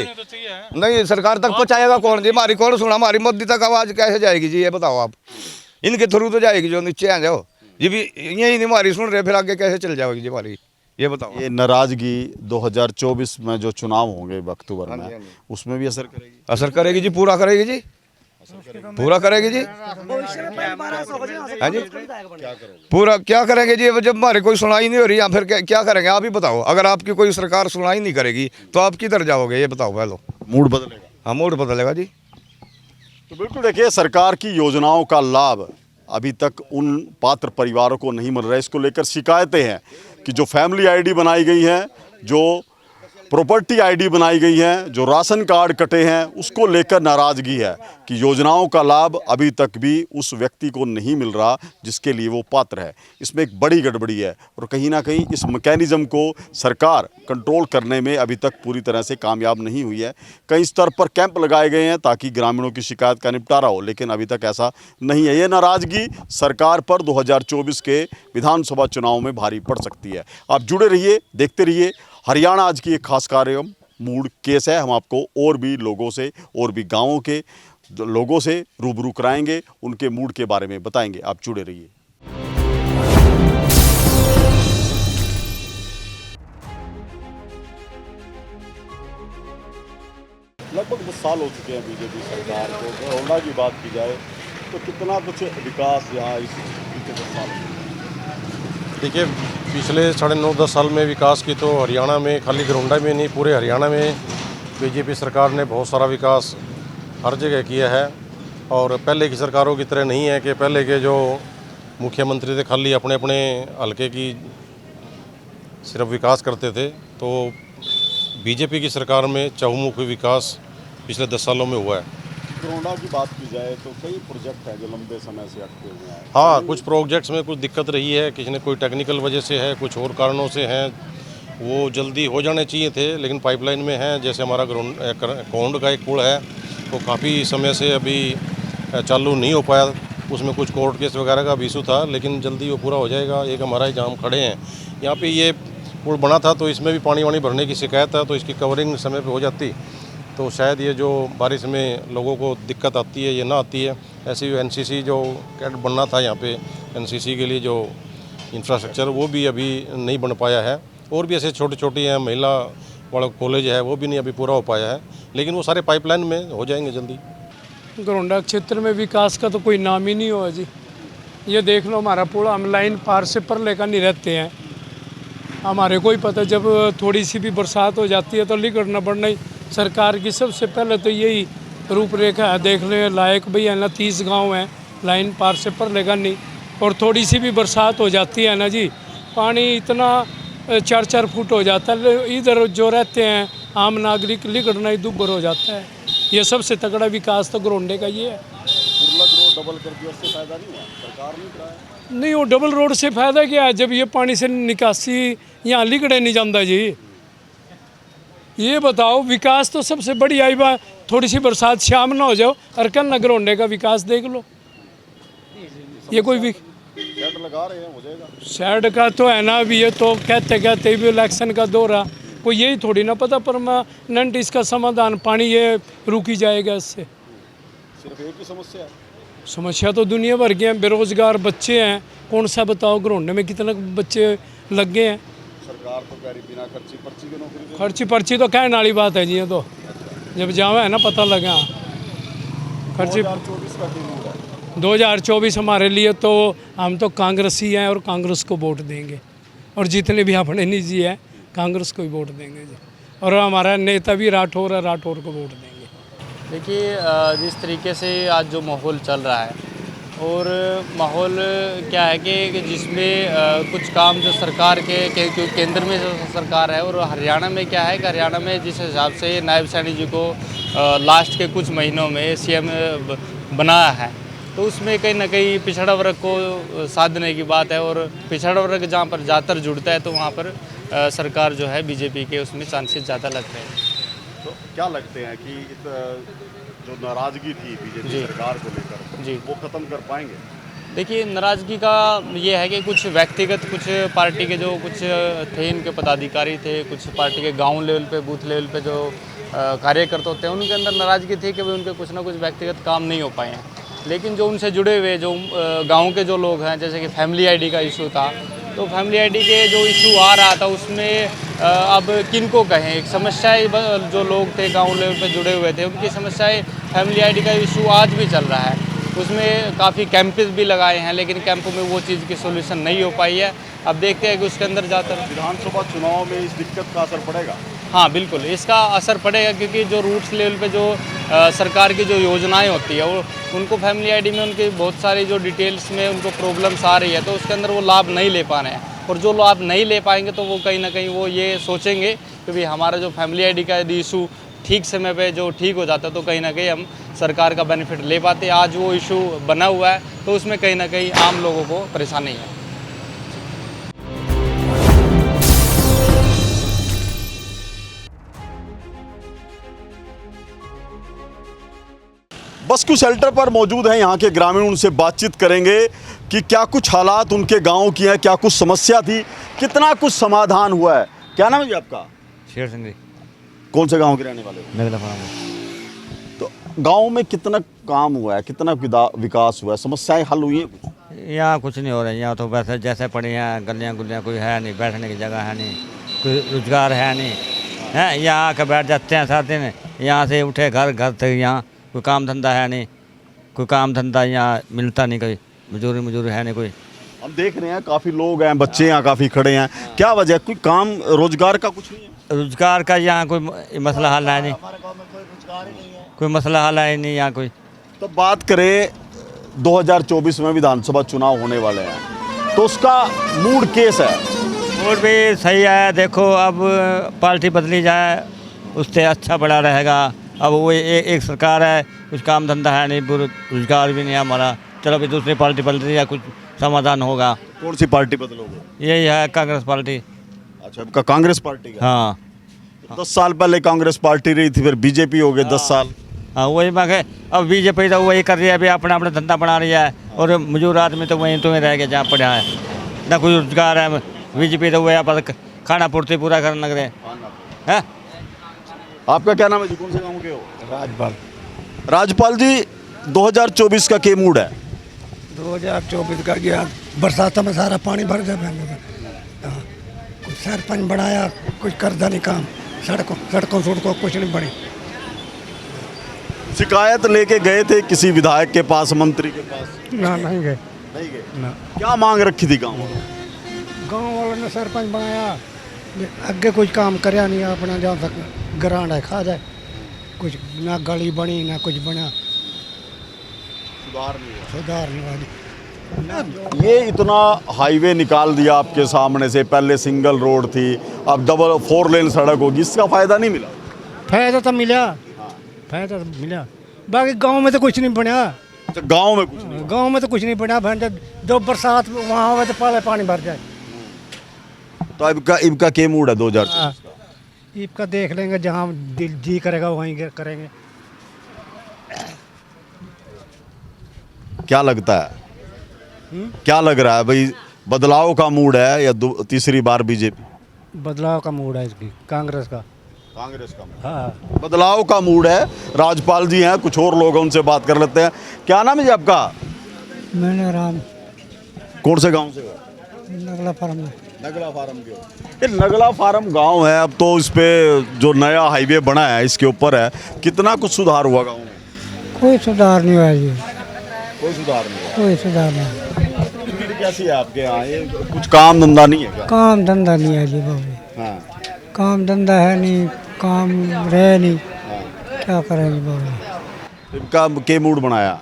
नहीं सरकार तक पहुँचाएगा कौन जी? हमारी कौन सुना? हमारी मोदी तक आवाज़ कैसे जाएगी जी, ये बताओ आप। इनके थ्रू तो जाएगी जो नीचे आ जाओ जी, भी यही नहीं हमारी सुन रहे, फिर आगे कैसे चल जाएगी जी हमारी, ये बताओ। ये नाराजगी 2024 में जो चुनाव होंगे अक्टूबर में, उसमें भी असर करेगी? असर करेगी जी, पूरा करेगी जी, पूरा करेगी जी। हाँ जी, पूरा क्या करेंगे जी? जब हमारे कोई सुनाई नहीं हो रही, या फिर क्या करेंगे आप ही बताओ? अगर आपकी कोई सरकार सुनाई नहीं करेगी तो आप किधर जाओगे, ये बताओ पहले। मूड बदलेगा। हाँ मूड बदलेगा जी। तो बिल्कुल देखिए, सरकार की योजनाओं का लाभ अभी तक उन पात्र परिवारों को नहीं मिल रहा है। इसको लेकर शिकायतें हैं कि जो फैमिली आईडी बनाई गई है, जो प्रॉपर्टी आईडी बनाई गई है, जो राशन कार्ड कटे हैं, उसको लेकर नाराज़गी है कि योजनाओं का लाभ अभी तक भी उस व्यक्ति को नहीं मिल रहा जिसके लिए वो पात्र है। इसमें एक बड़ी गड़बड़ी है और कहीं ना कहीं इस मैकेनिज़्म को सरकार कंट्रोल करने में अभी तक पूरी तरह से कामयाब नहीं हुई है। कई स्तर पर कैंप लगाए गए हैं ताकि ग्रामीणों की शिकायत का निपटारा हो, लेकिन अभी तक ऐसा नहीं है। ये नाराज़गी सरकार पर 2024 के विधानसभा चुनाव में भारी पड़ सकती है। आप जुड़े रहिए, देखते रहिए हरियाणा आज की एक खास कार्यक्रम मूड केस है। हम आपको और भी लोगों से और भी गांवों के लोगों से रूबरू कराएंगे, उनके मूड के बारे में बताएंगे। आप जुड़े रहिए। लगभग 10 साल हो चुके हैं बीजेपी सरकार को। घरौंडा की बात की जाए तो कितना कुछ विकास यहाँ इस बीते 10 साल में? देखिए, पिछले 9.5-10 साल में विकास की तो हरियाणा में, खाली घरौंडा में नहीं पूरे हरियाणा में बीजेपी सरकार ने बहुत सारा विकास हर जगह किया है। और पहले की सरकारों की तरह नहीं है कि पहले के जो मुख्यमंत्री थे खाली अपने अपने हल्के की सिर्फ विकास करते थे। तो बीजेपी की सरकार में चहुमुखी विकास पिछले 10 सालों में हुआ है। घरौंडा की बात की जाए तो कई प्रोजेक्ट हैं जो लंबे समय से अटके हुए हैं। हाँ, कुछ प्रोजेक्ट्स में कुछ दिक्कत रही है, किसी ने कोई टेक्निकल वजह से है, कुछ और कारणों से हैं, वो जल्दी हो जाने चाहिए थे लेकिन पाइपलाइन में हैं। जैसे हमारा कोंड का एक पुल है, वो काफ़ी समय से अभी चालू नहीं हो पाया, उसमें कुछ कोर्ट केस वगैरह का भी इशू था, लेकिन जल्दी वो पूरा हो जाएगा। एक हमारा ही जाम खड़े हैं यहाँ पे, ये पुल बना था तो इसमें भी पानी वानी भरने की शिकायत है, तो इसकी कवरिंग समय पे हो जाती तो शायद ये जो बारिश में लोगों को दिक्कत आती है ये ना आती है। ऐसे ही एनसीसी जो कैंट बनना था यहाँ पे, एनसीसी के लिए जो इंफ्रास्ट्रक्चर वो भी अभी नहीं बन पाया है। और भी ऐसे छोटे छोटे हैं, महिला वाला कॉलेज है वो भी नहीं अभी पूरा हो पाया है, लेकिन वो सारे पाइपलाइन में हो जाएंगे जल्दी। घरोंडा क्षेत्र में विकास का तो कोई नाम ही नहीं हुआ जी। ये देख लो हमारा पूरा, हम लाइन पार से पर लेकर नहीं रहते हैं। हमारे को ही पता, जब थोड़ी सी भी बरसात हो जाती है तो लिकड़ना पड़ना ही। सरकार की सबसे पहले तो यही रूपरेखा है, देखने लायक भी है ना। 30 गांव हैं लाइन पार से पर लेकर नहीं, और थोड़ी सी भी बरसात हो जाती है ना जी, पानी इतना 4-4 फुट हो जाता है। इधर जो रहते हैं आम नागरिक लिकड़ना ही दुभर हो जाता है। ये सबसे तगड़ा विकास तो घरोंडे का ये है। डबल कर दिया, उससे फायदा नहीं हुआ, सरकार नहीं कराया। नहीं, वो डबल रोड से फायदा क्या है जब ये पानी से निकासी यहाँ लिकड़े नहीं जाता जी। ये बताओ, विकास तो सबसे बड़ी आई बात, थोड़ी सी बरसात शाम ना हो जाओ और कल घरोंडे का विकास देख लो। ये कोई शेड लगा रहे हैं, हो जाएगा। शेड का तो है ना, अभी ये तो कहते भी इलेक्शन का दौरा, कोई यही थोड़ी ना पता परमानेंट इसका समाधान पानी ये रुकी जाएगा इससे। सिर्फ एक ही समस्या है? समस्या तो दुनिया भर की है। बेरोजगार बच्चे हैं, कौन सा बताओ घरोंडे में कितने बच्चे लग गए हैं। सरकार तो कह रही बिना खर्ची पर्ची की नौकरी। खर्ची पर्ची तो कहने वाली बात है जी, ये तो जब जाओ है ना पता लगा। खर्ची 2024 हमारे लिए तो हम तो कांग्रेसी हैं और कांग्रेस को वोट देंगे, और जितने भी अपने निजी हैं कांग्रेस को ही वोट देंगे जी। और हमारा नेता भी राठौर है, राठौर को वोट देंगे। देखिए, जिस तरीके से आज जो माहौल चल रहा है, और माहौल क्या है कि जिसमें कुछ काम जो सरकार के केंद्र में जो सरकार है, और हरियाणा में क्या है कि हरियाणा में जिस हिसाब से नायब सैनी जी को लास्ट के कुछ महीनों में सीएम बनाया है, तो उसमें कहीं ना कहीं पिछड़ा वर्ग को साधने की बात है। और पिछड़ा वर्ग जहाँ पर ज़्यादातर जुड़ता है तो वहाँ पर सरकार जो है बीजेपी के उसमें चांसेस ज़्यादा लगते हैं। तो क्या लगते हैं कि जो नाराज़गी थी बीजेपी सरकार को लेकर जी, वो ख़त्म कर पाएंगे? देखिए, नाराज़गी का ये है कि कुछ व्यक्तिगत, कुछ पार्टी के जो कुछ थे इनके पदाधिकारी थे, कुछ पार्टी के गांव लेवल पे, बूथ लेवल पे जो कार्यकर्ता होते हैं, उनके अंदर नाराज़गी थी कि उनके कुछ ना कुछ व्यक्तिगत काम नहीं हो पाए हैं। लेकिन जो उनसे जुड़े हुए जो गांव के जो लोग हैं, जैसे कि फैमिली आईडी का इशू था, तो फैमिली आईडी के जो इशू आ रहा था उसमें अब किनको कहें, एक समस्याएं जो लोग थे गांव लेवल पे जुड़े हुए थे, उनकी समस्याएं, फैमिली आईडी का इशू आज भी चल रहा है। उसमें काफ़ी कैंपेस भी लगाए हैं, लेकिन कैंपों में वो चीज़ की सोल्यूशन नहीं हो पाई है। अब देखते हैं कि उसके अंदर ज़्यादातर विधानसभा चुनाव में इस दिक्कत का असर पड़ेगा। हाँ बिल्कुल, इसका असर पड़ेगा, क्योंकि जो रूट्स लेवल पे जो सरकार की जो योजनाएं होती है, वो उनको फैमिली आईडी में उनकी बहुत सारी जो डिटेल्स में उनको प्रॉब्लम्स आ रही है, तो उसके अंदर वो लाभ नहीं ले पा रहे हैं। और जो लाभ नहीं ले पाएंगे तो वो कहीं ना कहीं वो ये सोचेंगे कि भाई हमारा जो फैमिली आईडी का यदि इशू ठीक समय पे जो ठीक हो जाता है तो कहीं ना कहीं हम सरकार का बेनिफिट ले पाते। आज वो इशू बना हुआ है तो उसमें कहीं ना कहीं आम लोगों को परेशानी है। बस्क्यू शेल्टर पर मौजूद हैं यहाँ के ग्रामीण, उनसे बातचीत करेंगे कि क्या कुछ हालात उनके गांव की हैं, क्या कुछ समस्या थी, कितना कुछ समाधान हुआ है। क्या नाम है जी आपका? शेर सिंह जी। कौन से गांव के रहने वाले हो? मेघला। तो गांव में कितना काम हुआ है, कितना विकास हुआ है, समस्याएं हल हुई हैं? यहाँ कुछ नहीं हो रहा है। यहाँ तो वैसे जैसे पड़े हैं, गलियाँ गुलियाँ कोई है नहीं, बैठने की जगह है नहीं, कोई रोजगार है नहीं है। यहाँ आकर बैठ जाते हैं साथ दिन, यहाँ से उठे घर तक, यहाँ कोई काम धंधा है नहीं, कोई काम धंधा यहाँ मिलता नहीं, कोई मजदूरी है नहीं कोई। हम देख रहे हैं काफ़ी लोग हैं, बच्चे यहाँ काफ़ी खड़े हैं, क्या वजह? कोई काम रोजगार का कुछ नहीं है? रोजगार का यहाँ कोई मसला हल है नहीं, कोई मसला हल है नहीं यहाँ कोई। तो बात करें 2024 में विधानसभा चुनाव होने वाले हैं, तो उसका मूड केस है? मूड भी सही है। देखो, अब पार्टी बदली जाए उससे अच्छा बड़ा रहेगा। अब वो एक सरकार है, कुछ काम धंधा है नहीं, रोजगार भी नहीं है हमारा। चलो भी दूसरी पार्टी बदल रही है, कुछ समाधान होगा। कौन सी पार्टी बदलोगे? यही है कांग्रेस पार्टी। अच्छा, आपका कांग्रेस पार्टी का? हाँ। 10 साल पहले कांग्रेस पार्टी रही थी, फिर बीजेपी हो गए 10 साल। हाँ, वही मैं अब बीजेपी तो वही कर रही है, अभी अपना धंधा बना रही है, और मजदूर आदमी तो वहीं तो रह गया जहाँ पड़ा है, ना कोई रोजगार है। बीजेपी तो वही आप खाना पूर्ति पूरा करने लग रहे हैं। आपका क्या नाम है जी, कौन से गांव के हो? राजपाल। राजपाल जी, 2024 का क्या मूड है? 2024 का गया बरसात में सारा पानी भर गया। कुछ सरपंच बढ़ाया, कुछ करदा नहीं काम, सड़कों कुछ नहीं बनी। शिकायत लेके गए थे किसी विधायक के पास, मंत्री के पास? ना नहीं गए। नहीं गए ना। क्या मांग रखी थी गाँव वालों? गांव वालों ने सरपंच बनाया, आगे कुछ काम करया नहीं, अपना जहाँ तक ग्रांड है खा जाए, कुछ ना गली बनी ना कुछ बना, सुधार नहीं वाली। ये इतना हाईवे निकाल दिया आपके सामने से, पहले सिंगल रोड थी, अब डबल 4 लेन सड़क होगी, इसका फायदा नहीं मिला? फायदा तो मिला, फायदा तो मिला, बाकी गांव में तो कुछ नहीं बना। गांव में कुछ नहीं? गांव में तो कुछ नहीं बना। जो बरसात वहाँ हो तो पहले पानी भर जाए। तो इनका क्या मूड है 2024? ईद का देख लेंगे, जहाँ दिल जी करेगा वहीं करेंगे। क्या लगता है, क्या लग रहा है भाई, बदलाव का मूड है या तीसरी बार बीजेपी? बदलाव का मूड है इसकी, कांग्रेस का। कांग्रेस का मूड? हाँ, बदलाव का मूड है। राजपाल जी हैं, कुछ और लोग हैं, उनसे बात कर लेते हैं। क्या नाम है जी आपका? मैंने राम। कौन से गांव से हो? नगला फार्म। नगला फार्म के हो? ये नगला फार्म गांव है, अब तो इस पे जो नया हाईवे बना है इसके ऊपर है, कितना कुछ सुधार हुआ गांव में? कोई सुधार नहीं हुआ जी, कोई सुधार नहीं हुआ। कोई सुधार नहीं। भीड़ कैसी है आपके यहाँ? ये कुछ काम धंधा नहीं है क्या? काम धंधा नहीं है जी बाबू। हाँ। काम धंधा है नहीं, काम रहे नहीं, क्या करेंगे बाबू। इनका क्या मूड बनाया?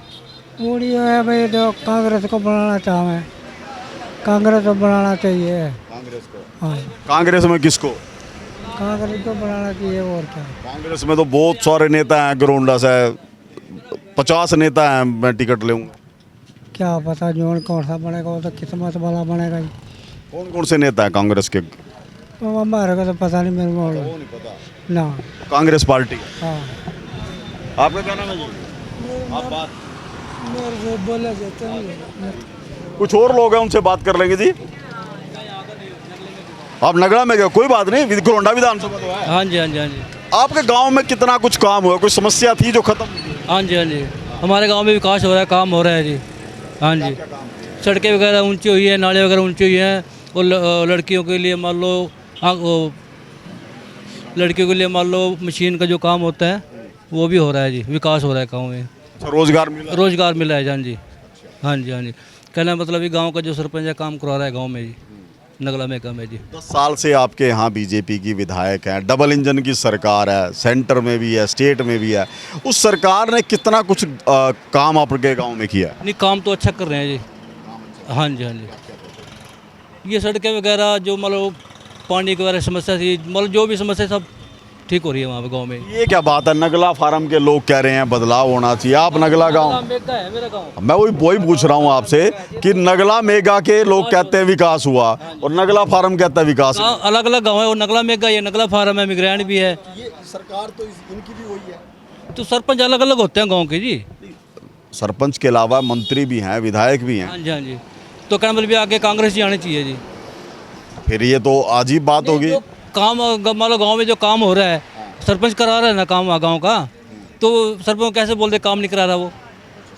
मूड ये है भाई, जो कांग्रेस को बनाना चाहें, कांग्रेस को बनाना चाहिए। कांग्रेस को? हाँ, कांग्रेस में किसको? कांग्रेस को बनाना चाहिए, और क्या। कांग्रेस में तो बहुत सारे नेता हैं, गरोंडा से 50 नेता हैं, मैं टिकट लूँगा। क्या पता जोन कौन सा बनेगा, वो तो किस्मत वाला बनेगा ही। कौन कौन से नेता हैं कांग्रेस के? तो हमारे को तो पता नहीं, मेरे को नहीं पता ना। कांग्रेस पार्टी? हाँ। आपका क्या नाम है जी? आप बात मेरे से बोला जाता नहीं। कुछ और लोग हैं, उनसे बात कर लेंगे जी। आप नगड़ा में गए? कोई बात नहीं, गरोंडा विधानसभा तो है। हाँ जी, हाँ जी, हाँ जी। आपके गांव में कितना कुछ काम हुआ? कोई समस्या थी जो खत्म? हाँ जी, हाँ जी, हमारे गांव में विकास हो रहा है, काम हो रहा है जी। हाँ जी, सड़कें वगैरह ऊंची हुई है, नाले वगैरह ऊंची हुई हैं, और लड़कियों के लिए मान लो, लड़कियों के लिए मान लो मशीन का जो काम होता है वो भी हो रहा है जी, विकास हो रहा है गाँव में। रोजगार मिला? रोजगार मिला है। हाँ जी, हाँ जी, हाँ जी। कहना मतलब ये गांव का जो सरपंच है काम करवा रहा है गांव में जी, नगला में काम है जी। 10 साल से आपके यहाँ बीजेपी की विधायक हैं, डबल इंजन की सरकार है, सेंटर में भी है, स्टेट में भी है। उस सरकार ने कितना कुछ काम आपके गांव में किया? नहीं, काम तो अच्छा कर रहे हैं जी। हाँ जी, हाँ जी। ये सड़कें वगैरह जो मतलब पानी की वगैरह समस्या थी, मतलब जो भी समस्या सब ठीक हो रही है वहाँ पे गाँव में। ये क्या बात है, नगला फार्म के लोग कह रहे हैं बदलाव होना चाहिए। आप नगला गाँव? है मेरा गाँव। मैं वही पूछ रहा हूँ आपसे कि नगला मेगा के लोग कहते हैं विकास हुआ और नगला फार्म कहता है विकास। अलग अलग गाँव है, और नगला मेगा, ये नगला फार्म है, मिग्रैंड भी है। ये सरकार तो इनकी भी वही है। तो सरपंच अलग अलग होते हैं गाँव के जी। सरपंच के अलावा मंत्री भी हैं, विधायक भी हैं। हाँ जी, हाँ जी। तो कहना मतलब आगे कांग्रेस ही आनी चाहिए जी। फिर ये तो अजीब बात होगी। काम मान लो गाँव में जो काम हो रहा है, सरपंच करा रहा है ना काम गांव का, तो सरपंच कैसे बोलते काम नहीं करा रहा वो?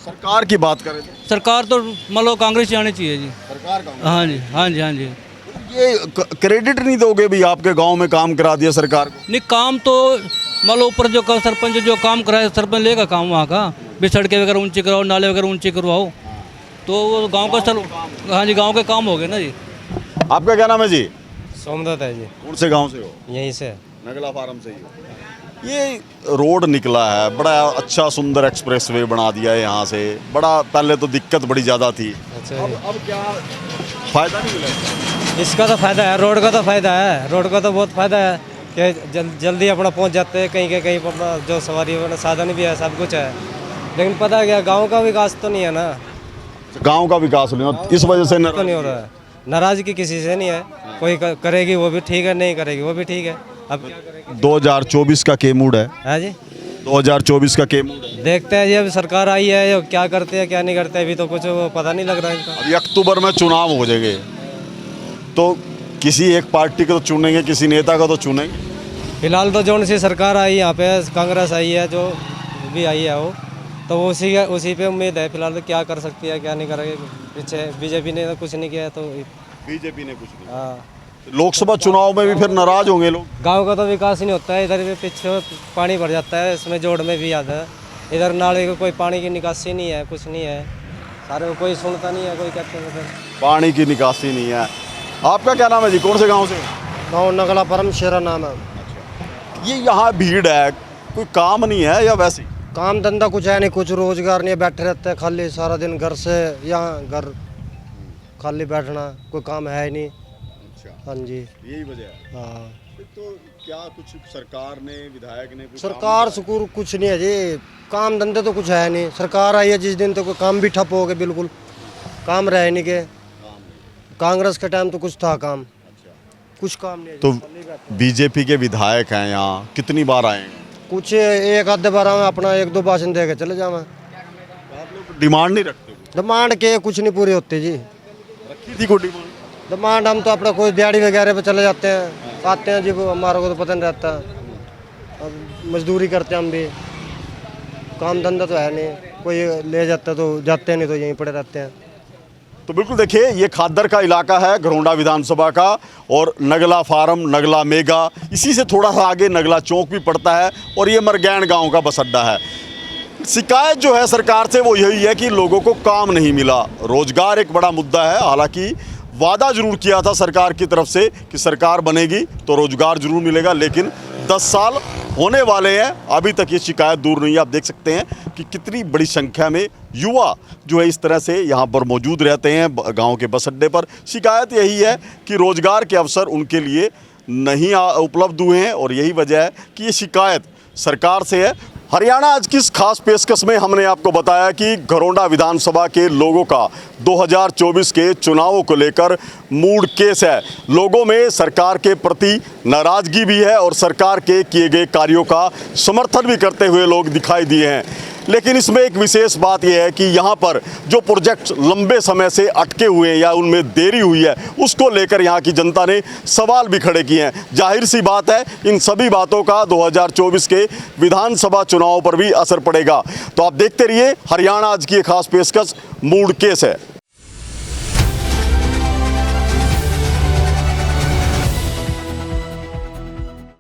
सरकार की बात करें तो सरकार तो मान लो कांग्रेस ही आनी चाहिए जी। सरकार का? हाँ जी, हाँ जी, हाँ जी। ये क्रेडिट नहीं दोगे भी आपके गांव में काम करा दिया सरकार को? नहीं, काम तो मान लो ऊपर जो सरपंच जो काम कराए, सरपंच लेगा काम वहाँ का भी, सड़कें वगैरह ऊंची कराओ, नाले वगैरह ऊंचे करवाओ, तो वो गाँव का हाँ जी, गाँव के काम हो गए ना जी। आपका क्या नाम है जी? सोमदत्त है जी। कौन से गांव से हो? यहीं से, नगला फार्म से ही हो। ये रोड निकला है, बड़ा अच्छा सुंदर एक्सप्रेसवे बना दिया है यहाँ से। बड़ा पहले तो दिक्कत बड़ी ज़्यादा थी। अच्छा। अब क्या फ़ायदा नहीं मिला? इसका तो फ़ायदा है, रोड का तो फ़ायदा है, रोड का तो बहुत फ़ायदा है कि जल्दी अपना पहुँच जाते हैं कहीं के कहीं पर, जो सवारी वाला साधन भी है, सब कुछ है। लेकिन पता है क्या, गाँव का विकास तो नहीं है ना। गाँव का विकास नहीं हो, इस वजह से तो नहीं हो रहा है। नाराज़गी किसी से नहीं है, कोई करेगी वो भी ठीक है, नहीं करेगी वो भी ठीक है। अब क्या करेगी? 2024 का क्या मूड है जी? 2024 का क्या मूड है? देखते हैं जी, अब सरकार आई है, क्या करते हैं क्या नहीं करते, अभी तो कुछ पता नहीं लग रहा है इनका। अभी अक्टूबर में चुनाव हो जाएंगे, तो किसी एक पार्टी को तो चुनेंगे, किसी नेता का तो चुनेंगे। फिलहाल तो जो सी सरकार आई यहाँ पे कांग्रेस आई है, जो भी आई है वो, तो उसी पे उम्मीद है। फिलहाल तो क्या कर सकती है क्या नहीं करेगी, पीछे बीजेपी ने तो कुछ नहीं किया, तो बीजेपी ने कुछ नहीं। हाँ, लोकसभा चुनाव में भी फिर नाराज होंगे लोग। गांव का तो विकास ही नहीं होता है, इधर भी पीछे पानी भर जाता है, इसमें जोड़ में भी आता है, इधर नाले को कोई पानी की निकासी नहीं है, कुछ नहीं है, सारे को कोई सुनता नहीं है, कोई कहते हैं फिर पानी की निकासी नहीं है। आपका क्या नाम है जी, कौन से गांव से? गाँव नगला परम शेरा नाम है। ये यहाँ भीड़ है, कोई काम नहीं है या वैसे? काम धंधा कुछ है नहीं, कुछ रोजगार नहीं, बैठे रहते हैं खाली सारा दिन, घर से यहाँ घर खाली बैठना, कोई काम है ही नहीं। हाँ जी, यही वजह है। हाँ, तो क्या कुछ सरकार ने, विधायक ने कुछ सरकार सुकूर कुछ नहीं है जी, काम धंधे तो कुछ है नहीं। सरकार आई है जिस दिन तो कोई काम भी ठप हो गए, बिल्कुल काम रहे नहीं के। कांग्रेस के टाइम तो कुछ था काम, कुछ काम नहीं है। तो बीजेपी के विधायक हैं यहाँ, कितनी बार आए हैं? कुछ एक आधे बार आवे, अपना एक दो भाषण दे के चले जावे। आप लोग डिमांड नहीं रखते? डिमांड के कुछ नहीं पूरी होती जी। रखी थी कोई डिमांड? डिमांड हम तो अपना कोई दिहाड़ी वगैरह पे चले जाते हैं, आते हैं जी, हमारे को तो पता नहीं रहता, अब मजदूरी करते हैं हम भी, काम धंधा तो है नहीं, कोई ले जाता तो जाते नहीं, तो यहीं पड़े रहते हैं। तो बिल्कुल देखिए, ये खादर का इलाका है, घरौंडा विधानसभा का, और नगला फार्म, नगला मेगा, इसी से थोड़ा सा आगे नगला चौक भी पड़ता है, और ये मरगैन गांव का बस अड्डा है। शिकायत जो है सरकार से वो यही है कि लोगों को काम नहीं मिला। रोजगार एक बड़ा मुद्दा है, हालांकि वादा जरूर किया था सरकार की तरफ से कि सरकार बनेगी तो रोजगार जरूर मिलेगा, लेकिन 10 साल होने वाले हैं, अभी तक ये शिकायत दूर नहीं है। आप देख सकते हैं कि कितनी बड़ी संख्या में युवा जो है इस तरह से यहाँ पर मौजूद रहते हैं गांव के बस अड्डे पर। शिकायत यही है कि रोजगार के अवसर उनके लिए नहीं उपलब्ध हुए हैं, और यही वजह है कि ये शिकायत सरकार से है। हरियाणा आज की इस खास पेशकश में हमने आपको बताया कि घरौंडा विधानसभा के लोगों का 2024 के चुनावों को लेकर मूड केस है। लोगों में सरकार के प्रति नाराजगी भी है, और सरकार के किए गए कार्यों का समर्थन भी करते हुए लोग दिखाई दिए हैं। लेकिन इसमें एक विशेष बात यह है कि यहाँ पर जो प्रोजेक्ट लंबे समय से अटके हुए हैं या उनमें देरी हुई है, उसको लेकर यहाँ की जनता ने सवाल भी खड़े किए हैं। जाहिर सी बात है, इन सभी बातों का 2024 के विधानसभा चुनावों पर भी असर पड़ेगा। तो आप देखते रहिए हरियाणा आज की एक खास पेशकश मूड केस है।